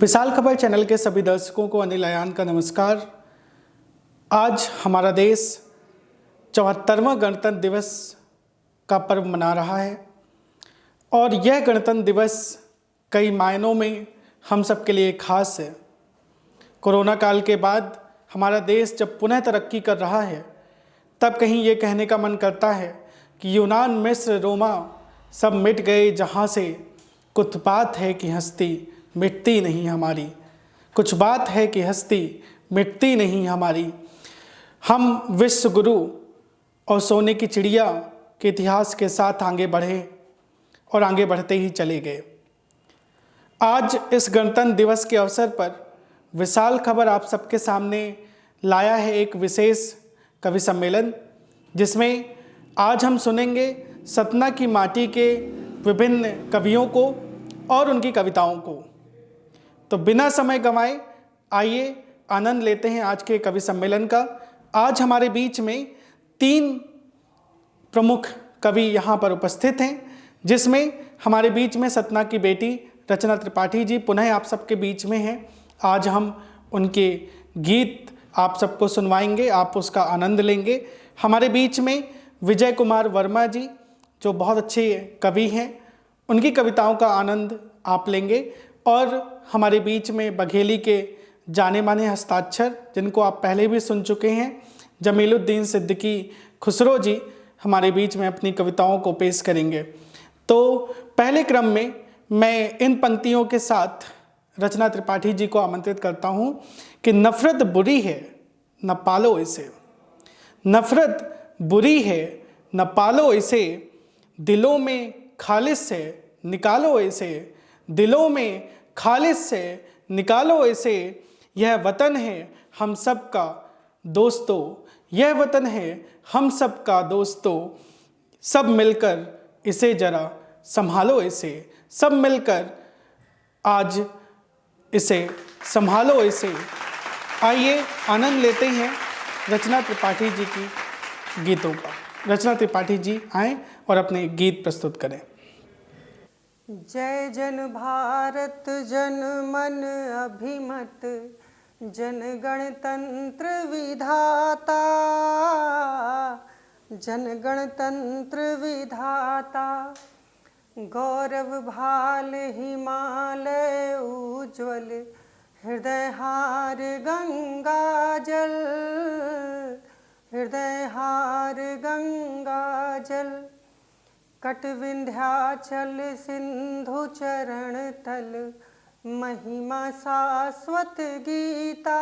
विशाल खबर चैनल के सभी दर्शकों को अनिल अयान का नमस्कार। आज हमारा देश 74वां गणतंत्र दिवस का पर्व मना रहा है और यह गणतंत्र दिवस कई मायनों में हम सब के लिए खास है। कोरोना काल के बाद हमारा देश जब पुनः तरक्की कर रहा है तब कहीं ये कहने का मन करता है कि यूनान, मिस्र, रोमा सब मिट गए जहाँ से, कुछ बात है कि हस्ती मिटती नहीं हमारी। कुछ बात है कि हस्ती मिटती नहीं हमारी। हम विश्व गुरु और सोने की चिड़िया के इतिहास के साथ आगे बढ़े और आगे बढ़ते ही चले गए। आज इस गणतंत्र दिवस के अवसर पर विशाल खबर आप सबके सामने लाया है एक विशेष कवि सम्मेलन, जिसमें आज हम सुनेंगे सतना की माटी के विभिन्न कवियों को और उनकी कविताओं को। तो बिना समय गंवाए आइए आनंद लेते हैं आज के कवि सम्मेलन का। आज हमारे बीच में 3 प्रमुख कवि यहाँ पर उपस्थित हैं, जिसमें हमारे बीच में सतना की बेटी रचना त्रिपाठी जी पुनः आप सबके बीच में हैं। आज हम उनके गीत आप सबको सुनवाएंगे, आप उसका आनंद लेंगे। हमारे बीच में विजय कुमार वर्मा जी जो बहुत अच्छे कवि हैं, उनकी कविताओं का आनंद आप लेंगे। और हमारे बीच में बघेली के जाने माने हस्ताक्षर, जिनको आप पहले भी सुन चुके हैं, जमीलुद्दीन सिद्दीकी खुसरो जी हमारे बीच में अपनी कविताओं को पेश करेंगे। तो पहले क्रम में मैं इन पंक्तियों के साथ रचना त्रिपाठी जी को आमंत्रित करता हूँ कि नफ़रत बुरी है न पालो इसे, नफ़रत बुरी है न पालो इसे, दिलों में खालिस से निकालो इसे, दिलों में खालिस से निकालो इसे। यह वतन है हम सब का दोस्तों, यह वतन है हम सब का दोस्तों, सब मिलकर इसे जरा संभालो इसे, सब मिलकर आज इसे संभालो इसे। आइए आनंद लेते हैं रचना त्रिपाठी जी की गीतों का। रचना त्रिपाठी जी आएँ और अपने गीत प्रस्तुत करें। जय जन भारत जन मन अभिमत, जन गणतंत्र विधाता, जन गणतंत्र विधाता। गौरव भाल हिमालय उज्ज्वल, हृदय हार गंगा जल, हृदय हार गंगा जल। कट विंध्याचल सिंधु चरण तल, महिमा शाश्वत गीता।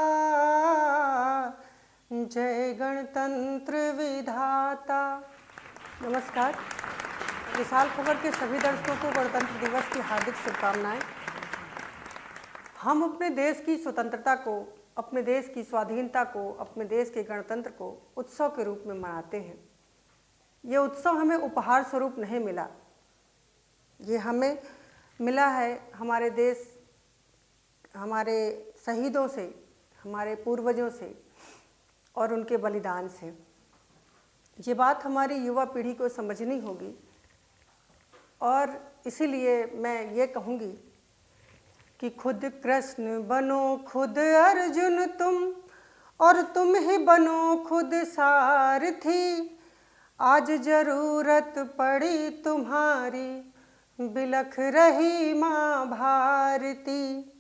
जय गणतंत्र विधाता। नमस्कार। विशाल खबर के सभी दर्शकों को गणतंत्र दिवस की हार्दिक शुभकामनाएं। हम अपने देश की स्वतंत्रता को, अपने देश की स्वाधीनता को, अपने देश के गणतंत्र को उत्सव के रूप में मनाते हैं। ये उत्सव हमें उपहार स्वरूप नहीं मिला, ये हमें मिला है हमारे देश, हमारे शहीदों से, हमारे पूर्वजों से और उनके बलिदान से। ये बात हमारी युवा पीढ़ी को समझनी होगी और इसीलिए मैं ये कहूँगी कि खुद कृष्ण बनो खुद अर्जुन तुम, और तुम ही बनो खुद सारथी। आज जरूरत पड़ी तुम्हारी, बिलख रही माँ भारती।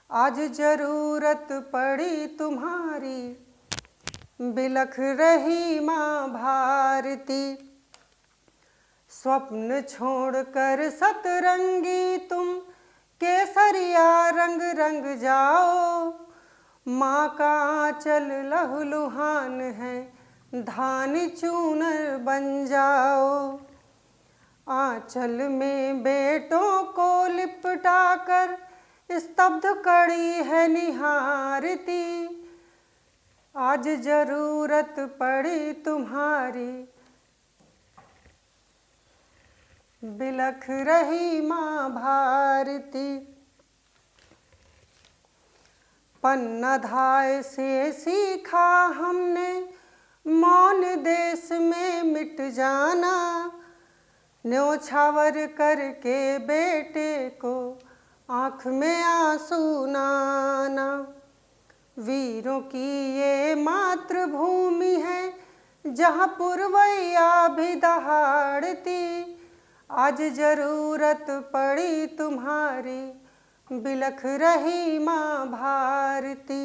आज जरूरत पड़ी तुम्हारी, बिलख रही माँ भारती। स्वप्न छोड़कर सतरंगी तुम, केसरिया रंग रंग जाओ। माँ का आंचल लहूलुहान है, धान चूनर बन जाओ। आंचल में बेटों को लिपटा कर स्तब्ध कड़ी है निहारती। आज जरूरत पड़ी तुम्हारी, बिलख रही माँ भारती। पन्नाधाय से सीखा हमने, मौन देश में मिट जाना। न्योछावर करके बेटे को आँख में आंसू नाना। वीरों की ये मातृभूमि है जहाँ पुरवैया भी दहाड़ती। आज जरूरत पड़ी तुम्हारी, बिलख रही माँ भारती।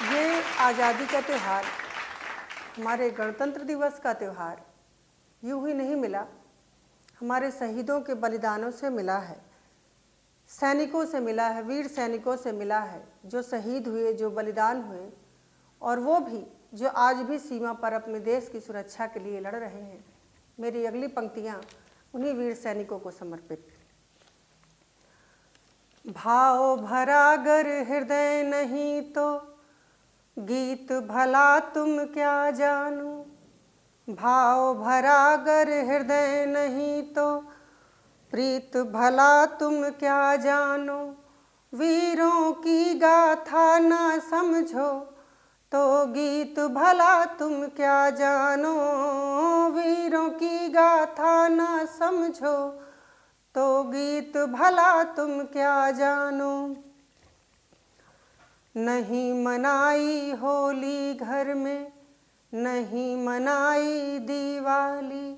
ये आज़ादी का त्यौहार, हमारे गणतंत्र दिवस का त्यौहार यूं ही नहीं मिला, हमारे शहीदों के बलिदानों से मिला है, सैनिकों से मिला है, वीर सैनिकों से मिला है जो शहीद हुए, जो बलिदान हुए, और वो भी जो आज भी सीमा पर अपने देश की सुरक्षा के लिए लड़ रहे हैं। मेरी अगली पंक्तियाँ उन्हीं वीर सैनिकों को समर्पित। भाव भरा अगर हृदय नहीं तो गीत भला तुम क्या जानो। भाव भरा अगर हृदय नहीं तो प्रीत भला तुम क्या जानो। वीरों की गाथा ना समझो तो गीत भला तुम क्या जानो। वीरों की गाथा ना समझो तो गीत भला तुम क्या जानो। नहीं मनाई होली घर में, नहीं मनाई दिवाली,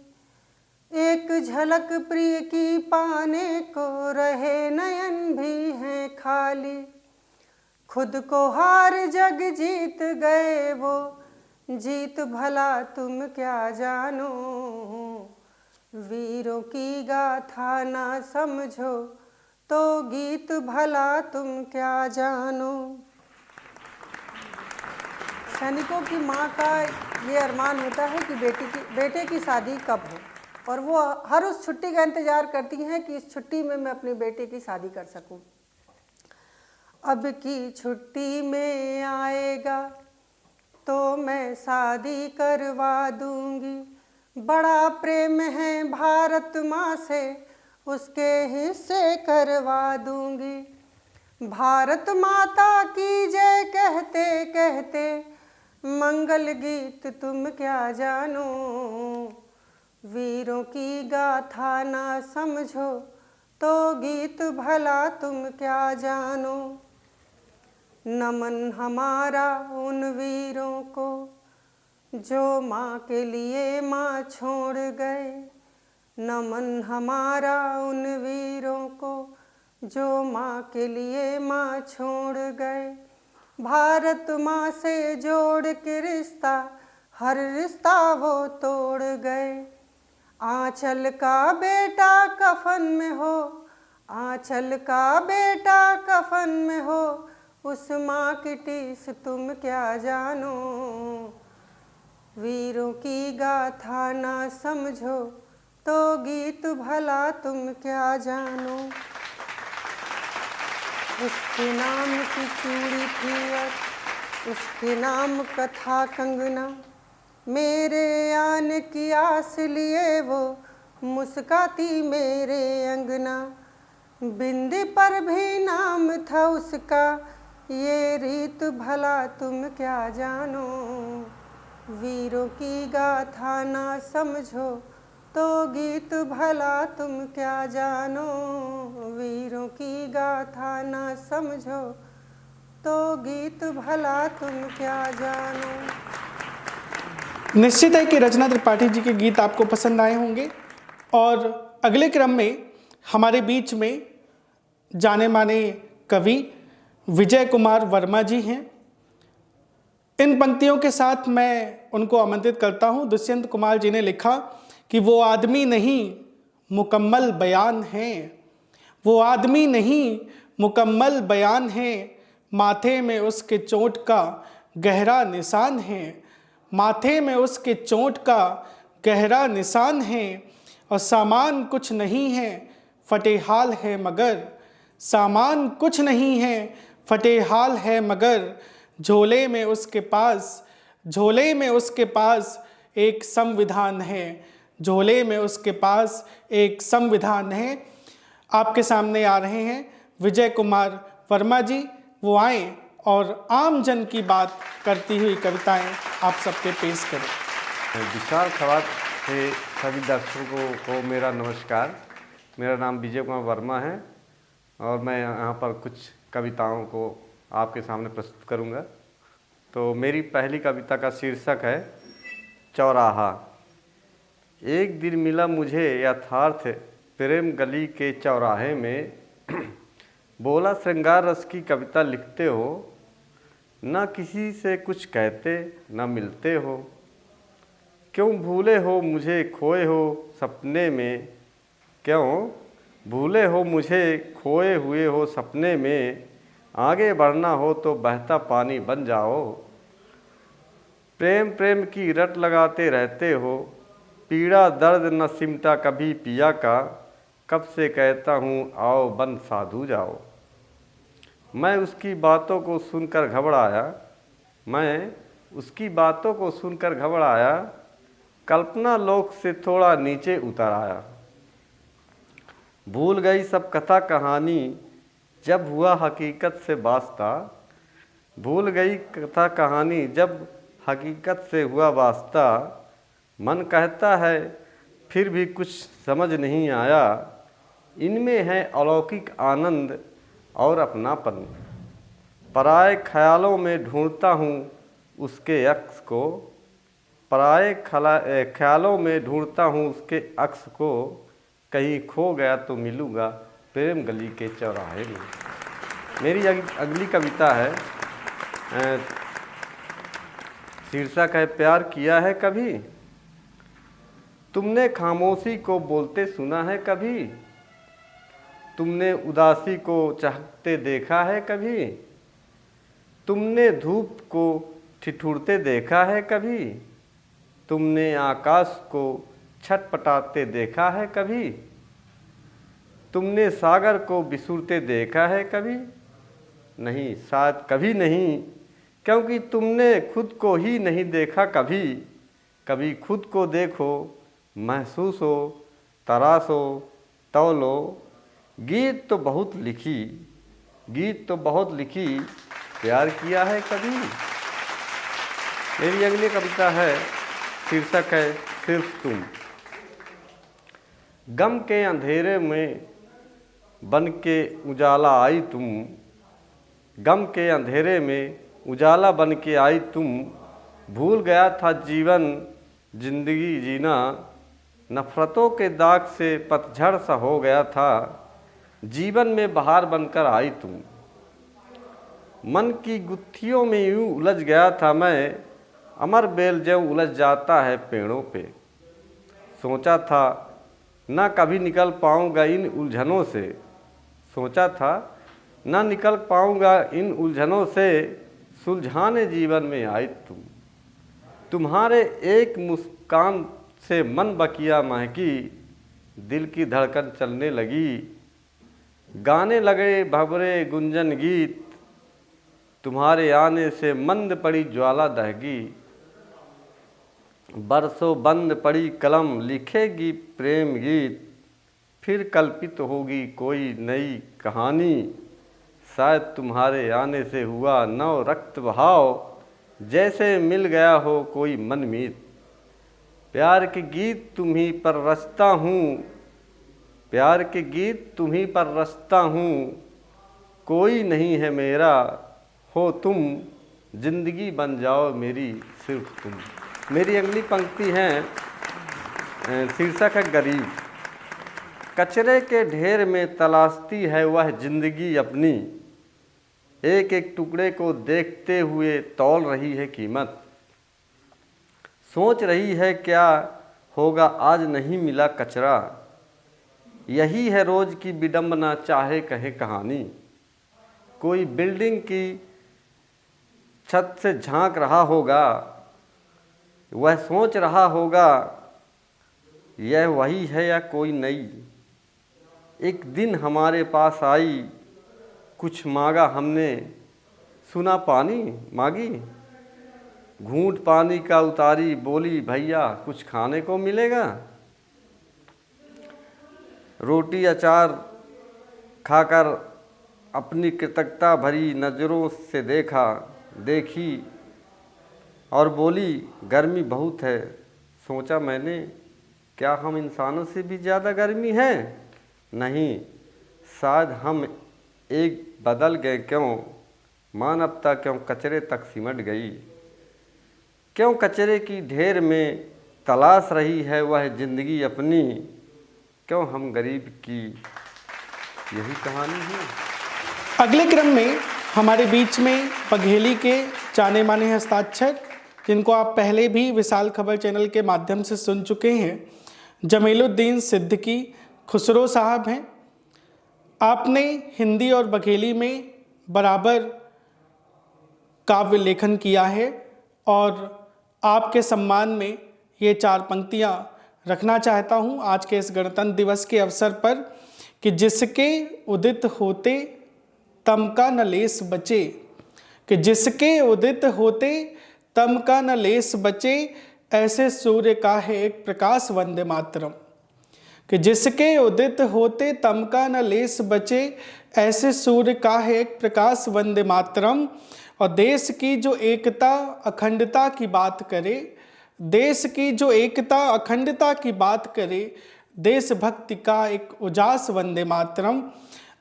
एक झलक प्रिय की पाने को रहे नयन भी हैं खाली। खुद को हार जग जीत गए वो, जीत भला तुम क्या जानो। वीरों की गाथा ना समझो तो गीत भला तुम क्या जानो। सैनिकों की माँ का ये अरमान होता है कि बेटे की शादी कब हो, और वो हर उस छुट्टी का इंतज़ार करती हैं कि इस छुट्टी में मैं अपने बेटे की शादी कर सकूं। अब की छुट्टी में आएगा तो मैं शादी करवा दूंगी। बड़ा प्रेम है भारत माँ से, उसके हिस्से करवा दूंगी। भारत माता की जय कहते कहते मंगल गीत तुम क्या जानो। वीरों की गाथा ना समझो तो गीत भला तुम क्या जानो। नमन हमारा उन वीरों को जो माँ के लिए माँ छोड़ गए। नमन हमारा उन वीरों को जो माँ के लिए माँ छोड़ गए। भारत माँ से जोड़ के रिश्ता, हर रिश्ता वो तोड़ गए। आंचल का बेटा कफन में हो, आंचल का बेटा कफन में हो, उस माँ की टीस तुम क्या जानो। वीरों की गाथा ना समझो तो गीत भला तुम क्या जानो। उसके नाम की चूड़ी थी और उसके नाम कथा कंगना। मेरे आने की आस लिए वो मुस्काती मेरे अंगना। बिंदी पर भी नाम था उसका, ये रीत भला तुम क्या जानो। वीरों की गाथा ना समझो तो गीत भला तुम क्या जानो। वीरों की गाथा ना समझो तो गीत भला तुम क्या जानो। निश्चित है कि रचना त्रिपाठी जी के गीत आपको पसंद आए होंगे, और अगले क्रम में हमारे बीच में जाने माने कवि विजय कुमार वर्मा जी हैं। इन पंक्तियों के साथ मैं उनको आमंत्रित करता हूं। दुष्यंत कुमार जी ने लिखा कि वो आदमी नहीं मुकम्मल बयान है, वो आदमी नहीं मुकम्मल बयान है, माथे में उसके चोट का गहरा निशान है, माथे में उसके चोट का गहरा निशान है। और सामान कुछ नहीं है फटे हाल है मगर, सामान कुछ नहीं है फटे हाल है मगर, झोले में उसके पास, झोले में उसके पास एक संविधान है, झोले में उसके पास एक संविधान है। आपके सामने आ रहे हैं विजय कुमार वर्मा जी। वो आए और आम जन की बात करती हुई कविताएं आप सबके पेश करें। विशाल खवात से सभी दर्शकों को मेरा नमस्कार। मेरा नाम विजय कुमार वर्मा है और मैं यहाँ पर कुछ कविताओं को आपके सामने प्रस्तुत करूँगा। तो मेरी पहली कविता का शीर्षक है चौराहा। एक दिन मिला मुझे यथार्थ प्रेम गली के चौराहे में, बोला श्रृंगार रस की कविता लिखते हो, न किसी से कुछ कहते न मिलते हो, क्यों भूले हो मुझे खोए हो सपने में, क्यों भूले हो मुझे खोए हुए हो सपने में, आगे बढ़ना हो तो बहता पानी बन जाओ। प्रेम प्रेम की रट लगाते रहते हो, पीड़ा दर्द न सिमटा कभी पिया का, कब से कहता हूँ आओ बन साधु जाओ। मैं उसकी बातों को सुनकर घबराया, कल्पना लोक से थोड़ा नीचे उतर आया। भूल गई सब कथा कहानी जब हुआ हकीकत से वास्ता, भूल गई कथा कहानी जब हकीकत से हुआ वास्ता। मन कहता है फिर भी कुछ समझ नहीं आया, इनमें है अलौकिक आनंद और अपनापन। पराए ख्यालों में ढूंढता हूँ उसके अक्स को, पराए ख्यालों में ढूंढता हूँ उसके अक्स को, कहीं खो गया तो मिलूँगा प्रेम गली के चौराहे में। मेरी अगली कविता है, शीर्षक है प्यार किया है कभी। तुमने खामोशी को बोलते सुना है कभी, तुमने उदासी को चाहते देखा है कभी, तुमने धूप को ठिठुरते देखा है कभी, तुमने आकाश को छटपटाते देखा है कभी, तुमने सागर को बिसूरते देखा है कभी। नहीं, शायद कभी नहीं, क्योंकि तुमने खुद को ही नहीं देखा कभी। कभी खुद को देखो, महसूस हो, तराशो, तौलो। गीत तो बहुत लिखी, प्यार किया है कभी। मेरी अगली कविता है, शीर्षक है सिर्फ तुम। गम के अंधेरे में बन के उजाला आई तुम, गम के अंधेरे में उजाला बन के आई तुम। भूल गया था जिंदगी जीना, नफ़रतों के दाग से पतझड़ सा हो गया था, जीवन में बहार बनकर आई तुम। मन की गुत्थियों में यूं उलझ गया था मैं, अमर बेल ज्यों उलझ जाता है पेड़ों पे। सोचा था ना कभी निकल पाऊंगा इन उलझनों से, सोचा था ना निकल पाऊंगा इन उलझनों से, सुलझाने जीवन में आई तुम। तुम्हारे एक मुस्कान से मन बकिया महकी, दिल की धड़कन चलने लगी, गाने लगे भंवरे गुंजन गीत, तुम्हारे आने से मंद पड़ी ज्वाला दहगी। बरसों बंद पड़ी कलम लिखेगी प्रेम गीत, फिर कल्पित होगी कोई नई कहानी, शायद तुम्हारे आने से हुआ नव रक्त बहाव, जैसे मिल गया हो कोई मनमीत। प्यार के गीत तुम्ही पर रचता हूँ, प्यार के गीत तुम्ही पर रचता हूँ, कोई नहीं है मेरा हो तुम, जिंदगी बन जाओ मेरी सिर्फ तुम। मेरी अगली पंक्ति है, शीर्षक है गरीब। कचरे के ढेर में तलाशती है वह जिंदगी अपनी, एक एक टुकड़े को देखते हुए तौल रही है कीमत। सोच रही है क्या होगा आज नहीं मिला कचरा, यही है रोज की विडंबना चाहे कहे कहानी। कोई बिल्डिंग की छत से झांक रहा होगा, वह सोच रहा होगा यह वही है या कोई नई। एक दिन हमारे पास आई, कुछ मांगा हमने, सुना पानी मांगी, घूंट पानी का उतारी, बोली भैया कुछ खाने को मिलेगा। रोटी अचार खाकर अपनी कृतज्ञता भरी नज़रों से देखी और बोली गर्मी बहुत है। सोचा मैंने क्या हम इंसानों से भी ज़्यादा गर्मी है? नहीं, शायद हम एक बदल गए क्यों, मानवता क्यों कचरे तक सिमट गई, क्यों कचरे की ढेर में तलाश रही है वह ज़िंदगी अपनी, क्यों हम गरीब की यही कहानी है। अगले क्रम में हमारे बीच में बघेली के जाने माने हस्ताक्षर, जिनको आप पहले भी विशाल खबर चैनल के माध्यम से सुन चुके हैं, जमीलुद्दीन सिद्दीकी खुसरो साहब हैं। आपने हिंदी और बघेली में बराबर काव्य लेखन किया है और आपके सम्मान में ये 4 पंक्तियाँ रखना चाहता हूँ आज के इस गणतंत्र दिवस के अवसर पर कि जिसके उदित होते तम का न लेस बचे, कि जिसके उदित होते तम का न लेस बचे, ऐसे सूर्य का है एक प्रकाश वंदे मातरम, कि जिसके उदित होते तम का न लेस बचे, ऐसे सूर्य का है एक प्रकाश वंदे मातरम। और देश की जो एकता अखंडता की बात करे, देश की जो एकता अखंडता की बात करे, देशभक्ति का एक उजास वंदे मातरम।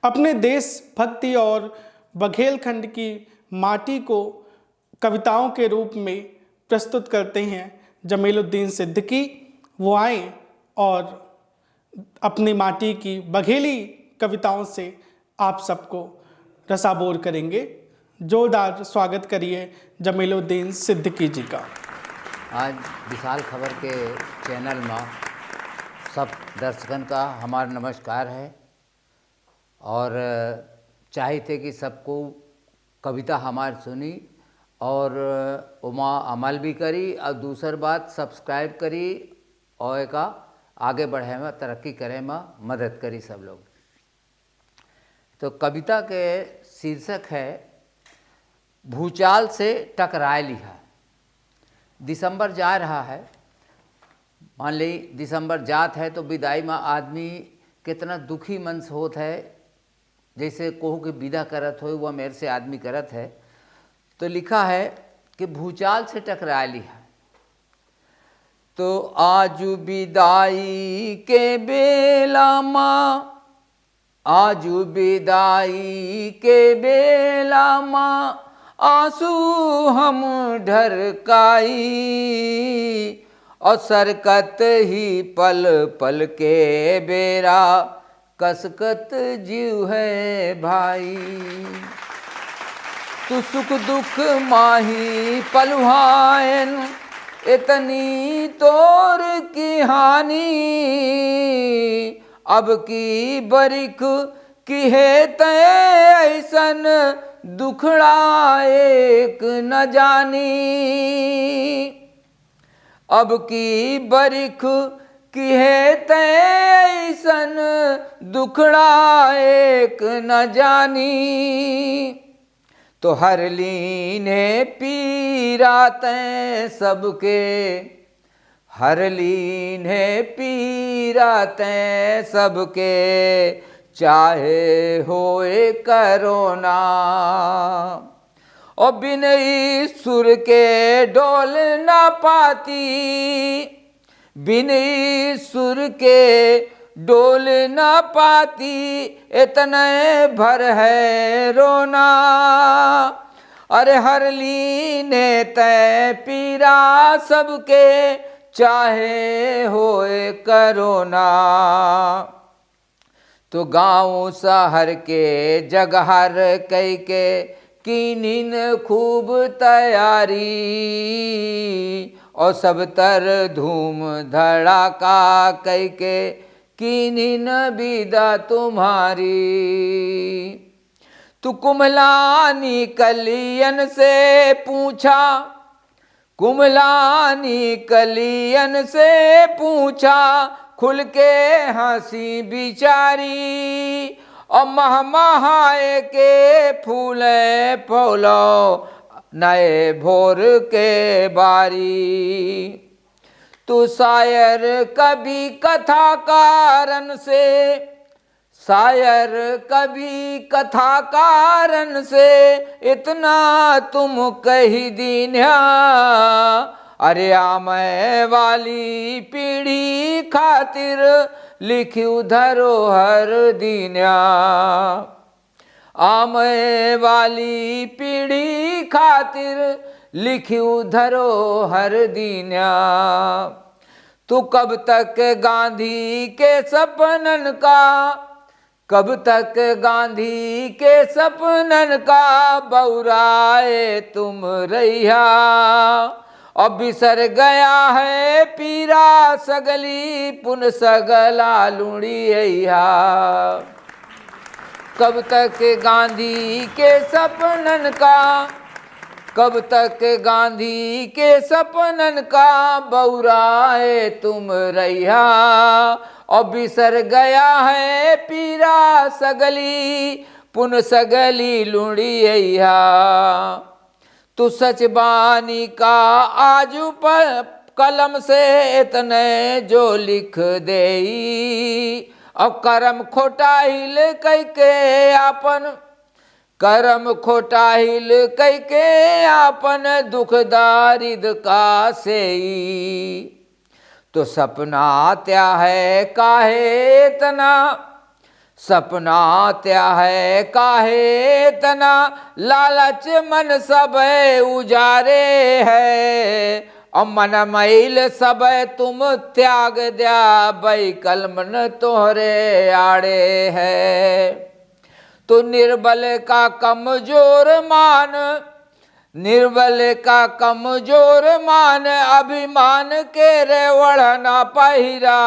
अपने देशभक्ति और बघेलखंड की माटी को कविताओं के रूप में प्रस्तुत करते हैं जमीलुद्दीन सिद्दीकी। वो आए और अपनी माटी की बघेली कविताओं से आप सबको रसाबोर करेंगे। जोरदार स्वागत करिए जमीलुद्दीन सिद्दीकी जी का। आज विशाल खबर के चैनल में सब दर्शकन का हमारा नमस्कार है और चाहते कि सबको कविता हमारी सुनी और उमा अमल भी करी और दूसर बात सब्सक्राइब करी और का आगे बढ़े में तरक्की करे में मदद करी सब लोग। तो कविता के शीर्षक है भूचाल से टकराए लिहा। दिसंबर जा रहा है, मान ली दिसंबर जात है तो विदाई में आदमी कितना दुखी मन से होत है, जैसे कोहू के विदा करत हो वह मेरे से आदमी करत है। तो लिखा है कि भूचाल से टकरा लिहा। तो आजू विदाई के बेला माँ, आजू विदाई के बेला माँ, आंसू हम ढरकाई और सरकत ही पल पल के बेरा, कसकत जीव है भाई। तू सुख दुख माही पलुहायन, इतनी तोर की हानि, अब की बरिख की है तय ऐसन, दुखड़ा एक न जानी। अब की बरिख की है तय ऐसन, दुखड़ा एक न जानी। तो हर लीने पीरातें सबके, हर लीने पीरातें सबके, चाहे होए करोना। और बिन ईश्वर के डोल ना पाती, बिन ईश्वर के डोल ना पाती, इतने भर है रोना। अरे हर लीने तय पीरा सबके, चाहे होए करोना। तो गाँव शहर के जगहर कई के कीनिन खूब तैयारी, और सब तर धूम धड़ाका कई के कीनिन विदा तुम्हारी। तू कुमलानी कलियन से पूछा, कुमलानी कलियन से पूछा, खुल के हंसी बिचारी। और महमहाए के फूले फूलो, नए भोर के बारी। तू शायर कभी कथा कारण से, शायर कभी कथा कारण से, इतना तुम कही दीन्या। अरे आमे वाली पीढ़ी खातिर लिख्यू धरोहर दीन्या। आमे वाली पीढ़ी खातिर लिख्यू धरोहर दीन्या। तू कब तक गांधी के सपनन का, कब तक गांधी के सपनन का बौराए तुम रहिया। अब बिसर गया है पीरा सगली पुन सगला लुड़िया। कब तक गांधी के सपनन का, कब तक गांधी के सपनन का बौराए तुम रहिया। और बिसर गया है पीरा सगली पुन सगली लुड़िया। तू सच बानी का आजू पर कलम से इतने जो लिख देई। अब करम खोटा हिल कई के आपन, करम खोटा हिल कई के आपन दुख दारिद का सेई। तो सपना त्या है काहे तना, सपना त्या है काहे तना, लालच मन सब उजारे है। और मन मैल सब तुम त्याग द्या, बई कलमन तोहरे आड़े है। तो निर्बल का कमजोर मान, निर्बल का कमजोर मान, अभिमान के रे वढ़ना पहिरा।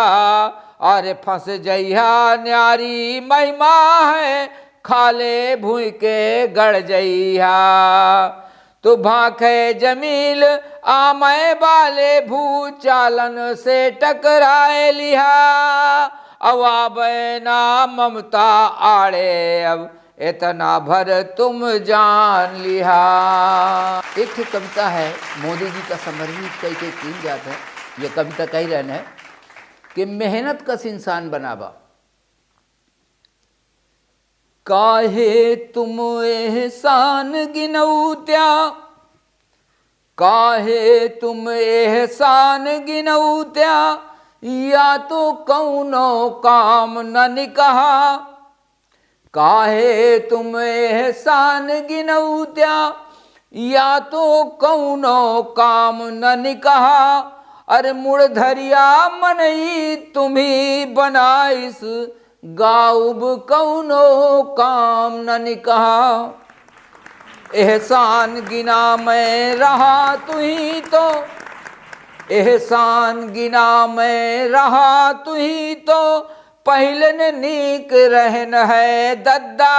अरे फंस जइहा न्यारी महिमा है, खाले भूई के गड़ जइहा। तो भाखे जमील आमय वाले भू चालन से टकराए लिहा। अब ना ममता आड़े, अब इतना भर तुम जान लिहा। एक कविता है मोदी जी का समर्पित कई के तीन जात है। ये कविता कही रहने है कि मेहनत कस इंसान बनावा। काहे तुम एहसान गिनौत्या, काहे तुम एहसान गिनौत्या, या तो कौनो काम न निकहा। काहे तुम एहसान गिनौत्या, या तो कौनो काम न निकहा। अरे मुड़ धरिया मनई तुम्ही बनाइस, गाउब कौनो काम न निकहा। एहसान गिना मैं रहा तुही तो, एहसान गिना मैं रहा तुही तो, पहिलन नीक रहन है दद्दा।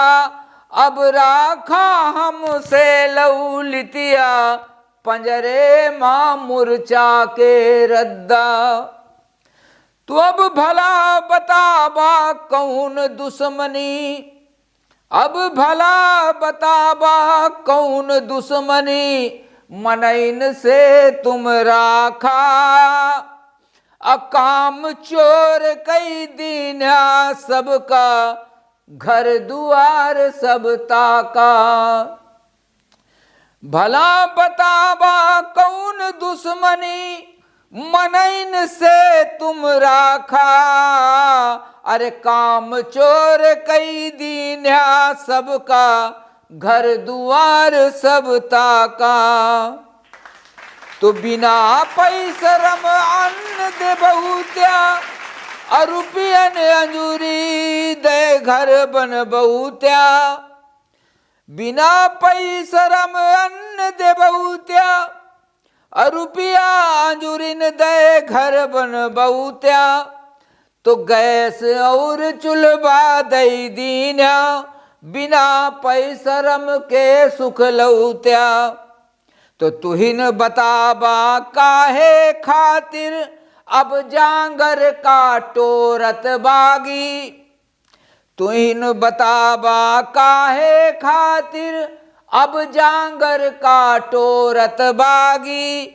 अब राखा हमसे लौलितिया, पंजरे माँ मुरचा के रद्दा। तू अब भला बताबा कौन दुश्मनी, अब भला बताबा कौन दुश्मनी, मनैन से तुम राखा। अकाम चोर कई दीना सबका, घर दुआर सब ताका। भला बताबा कौन दुश्मनी, मनैन से तुम राखा। अरे काम चोर कई दीना सबका, घर दुआर सब ताका। तो बिना पैसरम अन्न दे बहुत्या, अरुपियन अंजूरी दे घर बन बहुत्या। बिना पैसरम अन्न दे बहुत्या, अरुपिया अंजूरिन दे घर बन बहुत्या। तो गैस और चुल्हा दई दीना, बिना पैसरम के सुख लौत्या। तो तुहिन बताबा काहे खातिर, अब जांगर का टोरत बागी। तुहिन बताबा काहे खातिर, अब जांगर का टोरत बागी।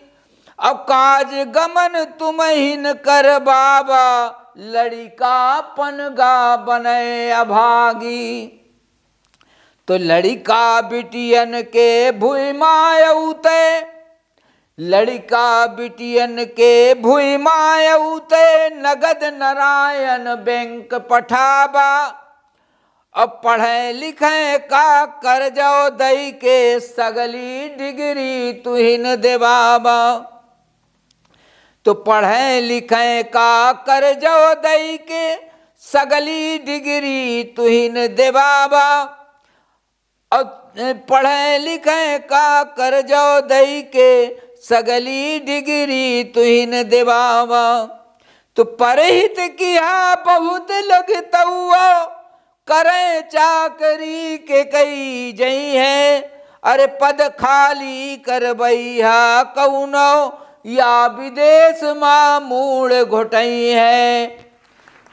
अब काज गमन तुमहिन कर बाबा, लड़िका पनगा बने अभागी। तो लड़िका बिटियन के भूमायउते, लड़का बिटियन के भुई मायउते नगद नारायण बैंक पठाबा। अब पढ़े लिखे का कर जाओ दई के सगली डिग्री तुहिन देवाबा। तो पढ़े लिखे का कर जाओ दई के सगली डिग्री तुहिन देवाबा। और पढ़े लिखे का कर जाओ दई के सगली डिग्री तुहिन देवाबा। तो परहित किया बहुत लगतौआ करे चाकरी के कई जई है। अरे पद खाली करबैया कौनो या विदेश माँ मूड़ घोटई है।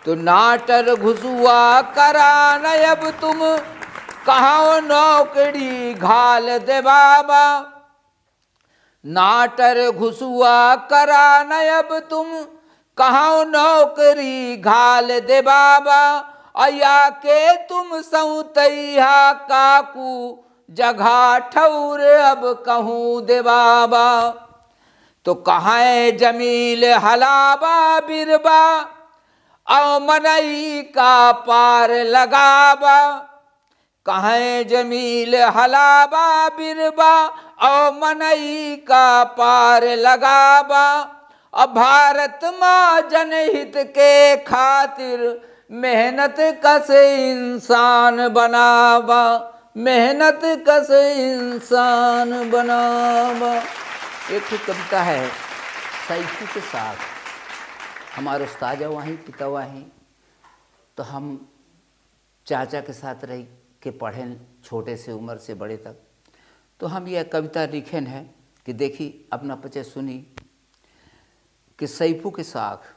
तो नाटर घुसुआ करा न अब तुम कहाँ नौकरी घाल दे बाबा। नाटर घुसुआ करा न अब तुम कहाँ नौकरी घाल दे बाबा। अया के तुम सौतैया काकू जगह ठौर अब कहूँ दे बाबा। तो कहाँ जमील हलाबा बिरबा औ मनई का पार लगाबा। कहाँ जमील हलाबा बिरबा औ मनई का पार लगाबा। अब भारत माँ जनहित के खातिर मेहनत कस इंसान बनावा। मेहनत कस इंसान बनावा। एक कविता है सैफू के साथ। हमारे उस्ताद वहीं पिता वहीं, तो हम चाचा के साथ रह के पढ़े छोटे से उम्र से बड़े तक। तो हम यह कविता लिखन है कि देखी अपना पचे सुनी कि सैफू के साथ।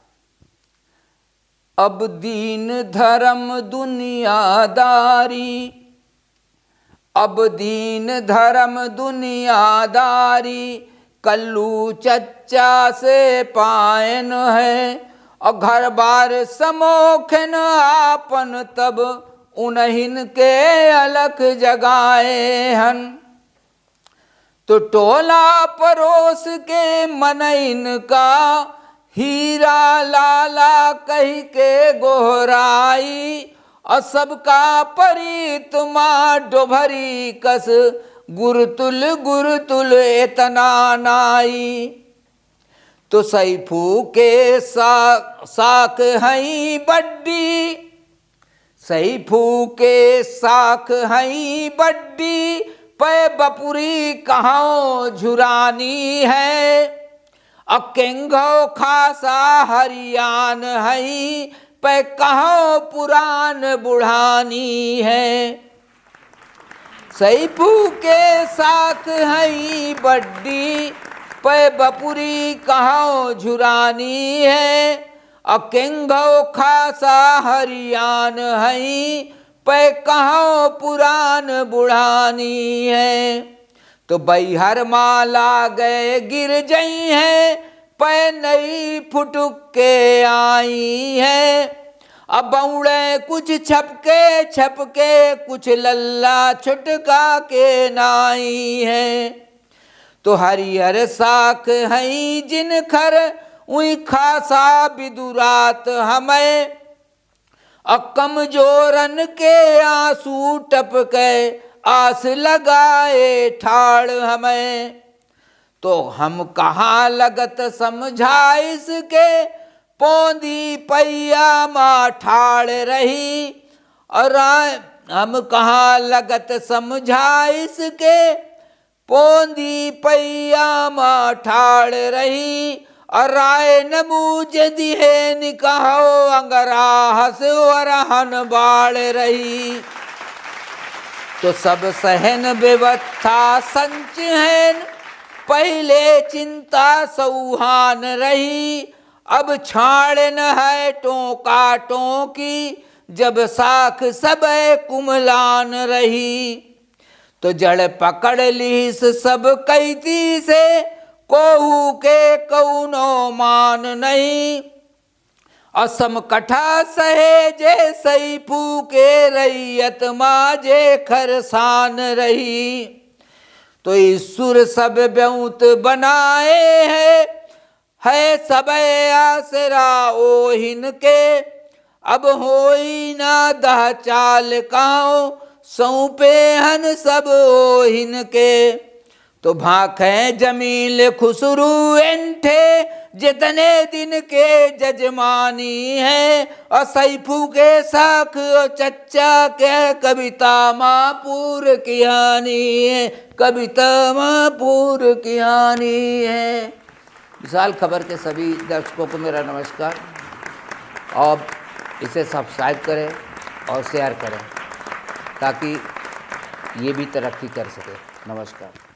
अब दीन धर्म दुनियादारी, अब दीन धर्म दुनियादारी कल्लू चच्चा से पायन है। और घर बार समोखन आपन तब उन्हिन के अलख जगाए हन। तो टोला परोस के मनइन का हीरा लाला कही के गोहराई। और सबका परीत माँ डोभरी कस गुरुतुल गुरुतुल इतना नाई। तो सैफू के साख हई बड्डी, सैफू के साख हई बड्डी पे बपुरी कहाँ झुरानी है। अकेंगो खासा हरियान हई पे कहाँ पुरान बुढ़ानी है। सैफू के साख हई बड्डी पे बपुरी कहाँ झुरानी है। अकेंगो खासा हरियान हई पे कहाँ पुरान बुढ़ानी है। तो बैहर माला गए गिर जई है पे नई फुटुक के आई है। अब बौड़े कुछ छपके कुछ लल्ला छुटका के नाई है। तो हरिहर साख हई जिन खर उई खासा विदुरात हमें। कमजोरन के आंसू टपके आस लगाए ठाड़ हमें। तो हम कहाँ लगत समझाइस के पौंदी पैया माँ ठाड़ रही। और हम कहाँ लगत समझाइस के पौंदी पैया माँ ठाड़ रही। और राय न बूझ दिहे निकहो अंगराहस वरहन बाढ़ रही। तो सब सहन व्यवस्था संचहन पहले चिंता सौहान रही। अब छाड़न है टोका टोकी जब साख सब कुमलान रही। तो जड़ पकड़ लीस सब कैती से कोहू के कौनो मान नहीं। असम कठा सहेजे सैफू के रैयत माजे खरसान रही। तो ईश्वर सब ब्यौत बनाए है सब आसरा ओहिन के। अब होई ना दह चाल काओ सौंपे हन सब ओहिन के। तो भाखें जमील खुसरू एंठे जितने दिन के जजमानी है। और सैफू के साख और चच्चा के कविता मापुर की हानि है, कविता मापुर की हानि है। विशाल खबर के सभी दर्शकों को मेरा नमस्कार, और इसे सब्सक्राइब करें और शेयर करें ताकि ये भी तरक्की कर सके। नमस्कार।